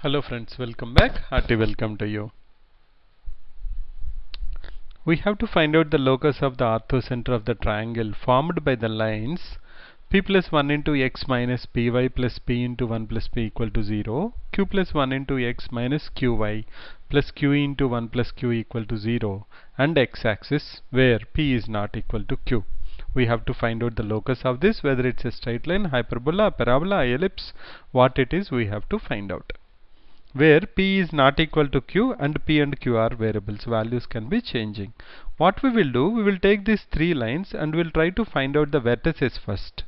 Hello friends, welcome back. Hearty welcome to you. We have to find out the locus of the orthocenter of the triangle formed by the lines p plus 1 into x minus py plus p into 1 plus p equal to 0, q plus 1 into x minus qy plus q into 1 plus q equal to 0, and x-axis where p is not equal to q. We have to find out the locus of this, whether it's a straight line, hyperbola, parabola, ellipse, what it is we have to find out. Where p is not equal to q and p and q are variables, values can be changing. What we will do, we will take these three lines and we'll try to find out the vertices first.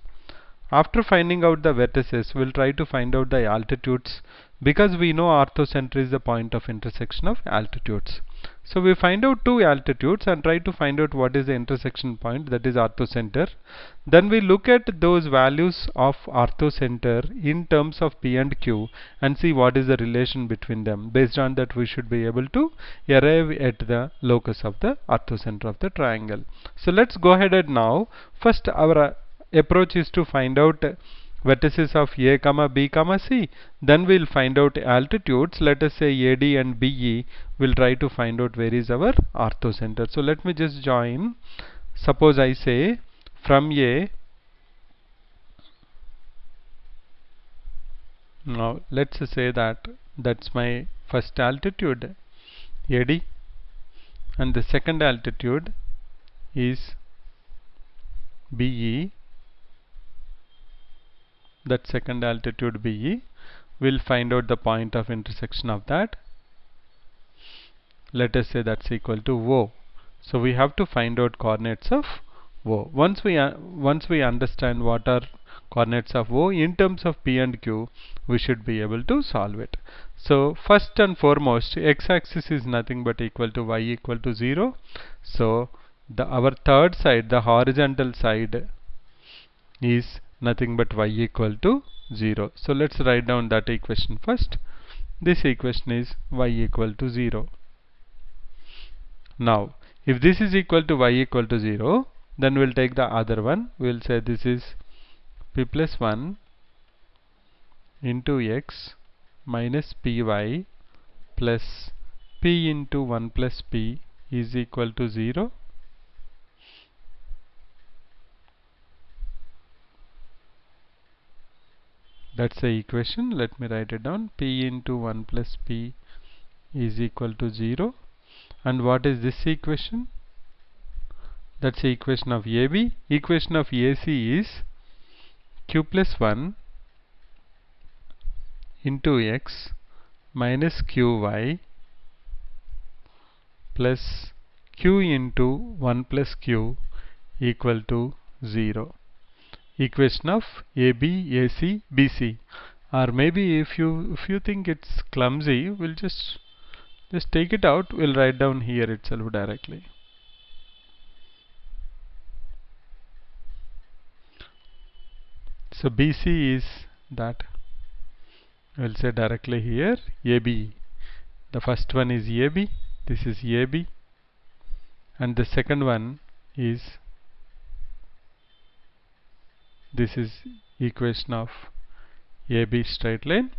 After finding out the vertices, we'll try to find out the altitudes, because we know orthocenter is the point of intersection of altitudes. So we find out two altitudes and try to find out what is the intersection point, that is orthocenter. Then we look at those values of orthocenter in terms of p and q and see what is the relation between them. Based on that, we should be able to arrive at the locus of the orthocenter of the triangle. So let's go ahead and now first our approach is to find out vertices of a comma b comma c. Then we'll find out altitudes, let us say AD and BE. We'll try to find out where is our orthocenter. So let me just join. Suppose I say from A, now let's say that that's my first altitude AD, and the second altitude is BE. That second altitude BE, we'll find out the point of intersection of that. Let us say that's equal to O. So we have to find out coordinates of O. Once we understand what are coordinates of O in terms of P and Q, we should be able to solve it. So first and foremost, x-axis is nothing but equal to y equal to 0. So our third side, the horizontal side, is nothing but y equal to 0. So let's write down that equation first. This equation is y equal to 0. Now if this is equal to y equal to 0, then we'll take the other one. We'll say this is p plus 1 into x minus py plus p into 1 plus p is equal to 0. That's the equation. Let me write it down. P into 1 plus p is equal to 0. And what is this equation? That's the equation of AB. Equation of AC is q plus 1 into x minus qy plus q into 1 plus q equal to 0. Equation of AB, AC, BC. Or maybe if you think it's clumsy, we'll just take it out. We'll write down here itself directly. So BC is that. We'll say directly here AB. The first one is AB. This is AB. And the second one is, this is equation of AB straight line,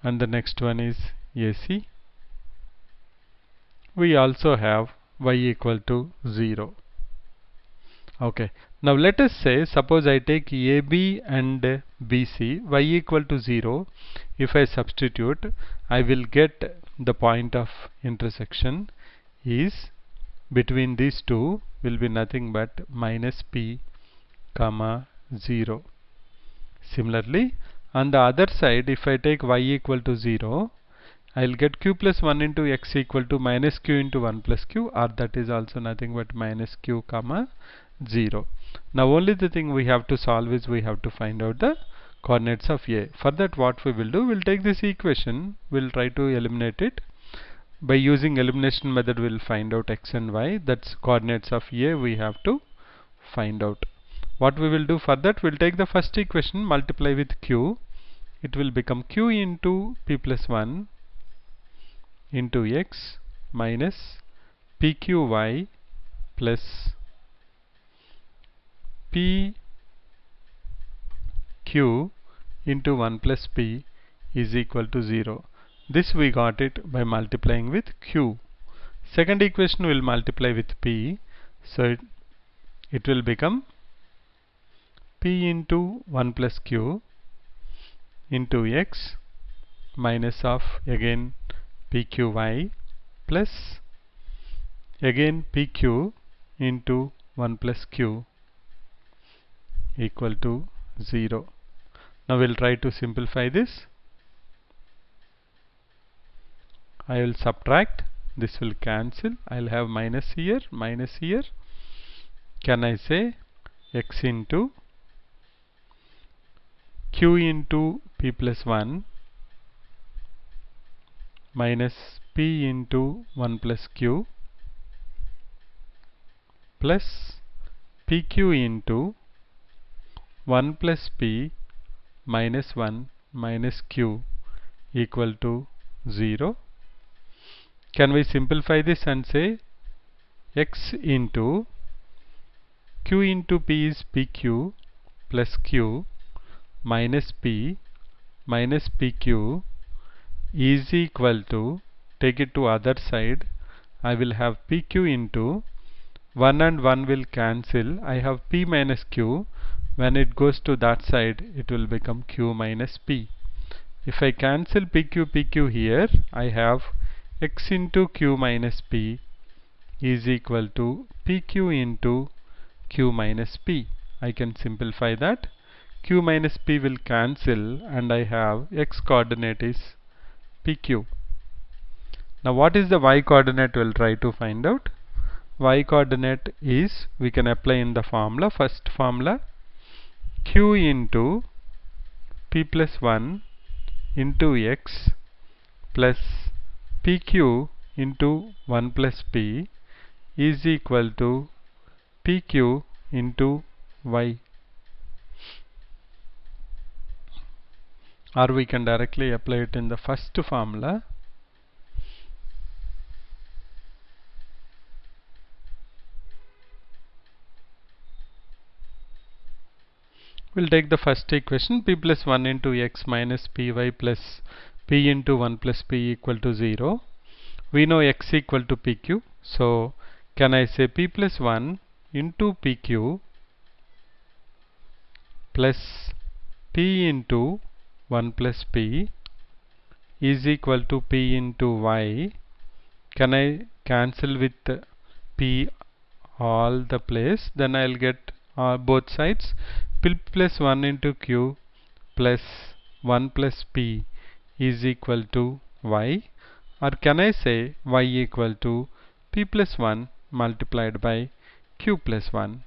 and the next one is AC. We also have y equal to 0. Okay. Now let us say, suppose I take AB and BC, y equal to 0. If I substitute, I will get the point of intersection is between these two will be nothing but minus p comma 0. Similarly, on the other side, if I take y equal to 0, I'll get q plus 1 into x equal to minus q into 1 plus q, or that is also nothing but minus q comma 0. Now only the thing we have to solve is we have to find out the coordinates of A. For that, what we will do, we'll take this equation, we'll try to eliminate it. By using elimination method, we'll find out x and y. That's coordinates of A we have to find out. What we will do for that, we'll take the first equation, multiply with q. It will become q into p plus 1 into x minus pqy plus pq into 1 plus p is equal to 0. This we got it by multiplying with q. Second equation will multiply with p, so it will become p into 1 plus q into x minus of again pqy plus again pq into 1 plus q equal to 0. Now we'll try to simplify this. I will subtract, this will cancel, I'll have minus here, minus here. Can I say x into q into p plus 1 minus p into 1 plus q plus pq into 1 plus p minus 1 minus q equal to 0. Can we simplify this and say x into q into p is pq plus q minus p minus pq is equal to, take it to other side, I will have pq into 1 and 1 will cancel, I have p minus q. When it goes to that side, it will become q minus p. If I cancel pq here, I have x into q minus p is equal to pq into q minus p. I can simplify that. Q minus p will cancel and I have x coordinate is pq. Now what is the y coordinate? We'll try to find out. Y coordinate is, we can apply in the formula. First formula, q into p plus 1 into x plus pq into 1 plus p is equal to pq into y. Or we can directly apply it in the first formula. We'll take the first equation, p plus 1 into x minus py plus p into 1 plus p equal to 0. We know x equal to pq, so can I say p plus 1 into pq plus p into 1 plus p is equal to p into y. Can I cancel with p all the place? Then I'll get both sides. P plus 1 into q plus 1 plus p is equal to y. Or can I say y equal to p plus 1 multiplied by q plus 1.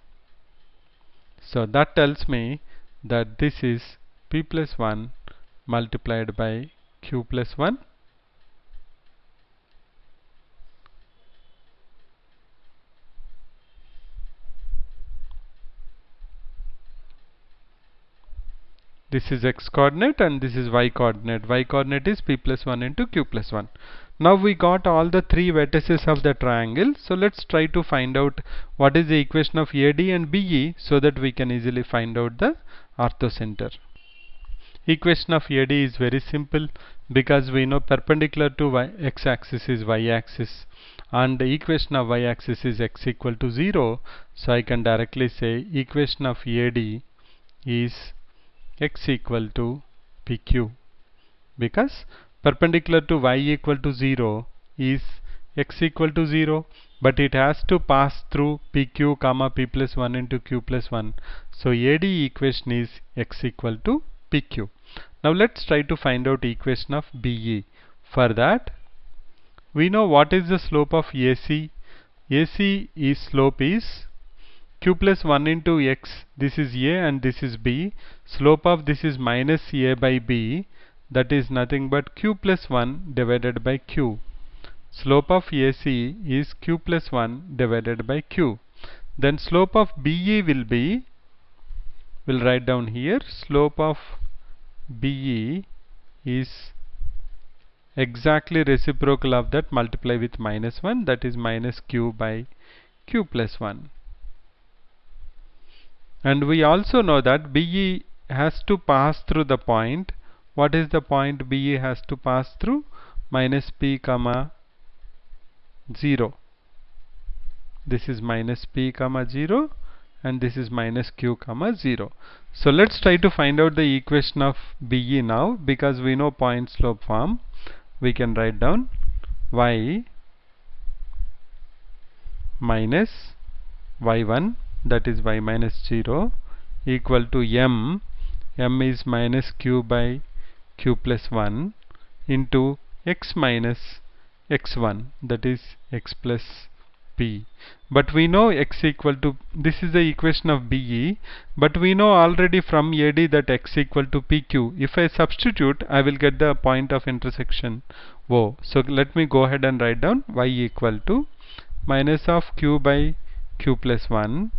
So that tells me that this is p plus 1 multiplied by q plus 1. This is x coordinate and this is y coordinate. Y coordinate is p plus 1 into q plus 1. Now we got all the three vertices of the triangle. So let's try to find out what is the equation of AD and BE so that we can easily find out the orthocenter. Equation of AD is very simple because we know perpendicular to x axis is y axis and the equation of y axis is x equal to 0. So I can directly say equation of AD is x equal to pq, because perpendicular to y equal to 0 is x equal to 0, but it has to pass through pq comma p plus 1 into q plus 1. So AD equation is x equal to pq. Now let's try to find out equation of BE. For that, we know what is the slope of AC. AC is slope is q plus 1 into x, this is a and this is b. Slope of this is minus a by b, that is nothing but q plus 1 divided by q. Slope of AC is q plus 1 divided by q. Then slope of BE will be, we'll write down here, slope of BE is exactly reciprocal of that, multiply with minus 1, that is minus q by q plus 1. And we also know that BE has to pass through the point. What is the point BE has to pass through? minus p comma 0. This is minus p comma 0 and this is minus q comma 0. So let's try to find out the equation of BE now, because we know point slope form. We can write down y minus y1, that is y minus 0, equal to m is minus q by q plus 1 into x minus x1, that is x plus p. But we know x equal to, this is the equation of BE, but we know already from AD that x equal to PQ. If I substitute, I will get the point of intersection O. So let me go ahead and write down y equal to minus of q by q plus 1,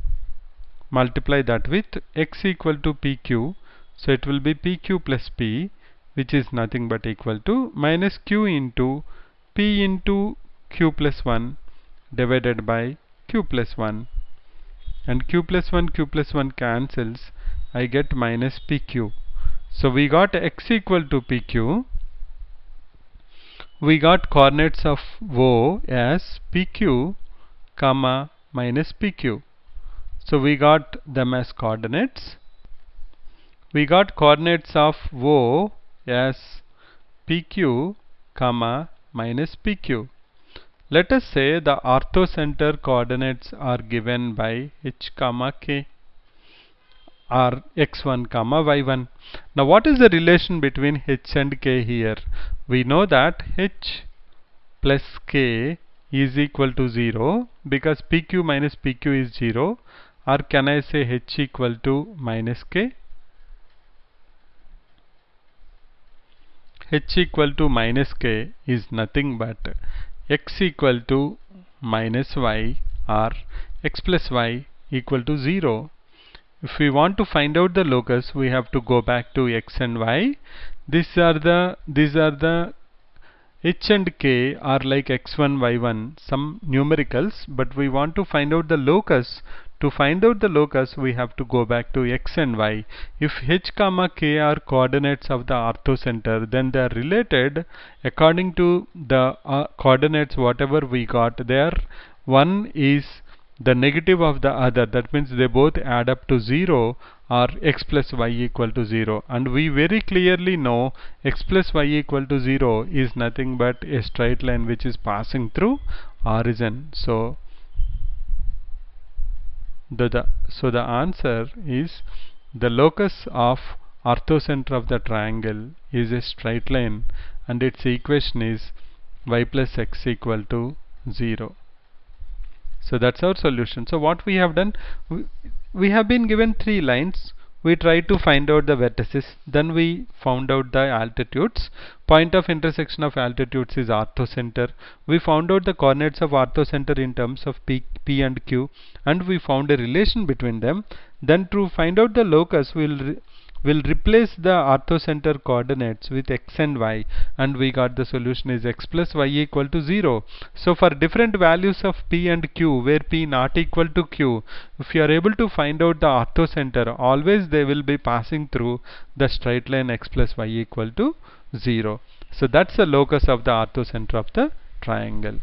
multiply that with x equal to PQ. So it will be PQ plus P, which is nothing but equal to minus q into p into q plus 1 divided by q plus 1, and q plus 1 cancels. I get minus pq. So we got x equal to pq. We got coordinates of O as pq comma minus pq. So we got them as coordinates. We got coordinates of O as pq comma minus pq. Let us say the orthocenter coordinates are given by h comma k, or x1 comma y1. Now what is the relation between h and k here? We know that h plus k is equal to 0 because pq minus pq is 0, or can I say h equal to minus k? H equal to minus k is nothing but x equal to minus y, or x plus y equal to 0. If we want to find out the locus, we have to go back to x and y. These are the h and k are like x1, y1, some numericals, but we want to find out the locus. To find out the locus, we have to go back to x and y. If h comma k are coordinates of the orthocenter, then they are related according to the coordinates whatever we got there. One is the negative of the other, that means they both add up to 0, or x plus y equal to 0. And we very clearly know x plus y equal to 0 is nothing but a straight line which is passing through origin. So the answer is the locus of orthocenter of the triangle is a straight line, and its equation is y plus x equal to 0. So that's our solution. So what we have done, we have been given 3 lines. We tried to find out the vertices, then we found out the altitudes. Point of intersection of altitudes is orthocenter. We found out the coordinates of orthocenter in terms of p and q, and we found a relation between them. Then to find out the locus, we'll replace the orthocenter coordinates with x and y, and we got the solution is x plus y equal to 0. So for different values of p and q, where p not equal to q, if you are able to find out the orthocenter, always they will be passing through the straight line x plus y equal to 0. So that's the locus of the orthocenter of the triangle.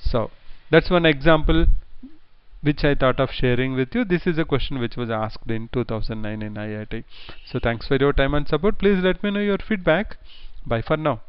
So that's one example which I thought of sharing with you. This is a question which was asked in 2009 in IIT. So thanks for your time and support. Please let me know your feedback. Bye for now.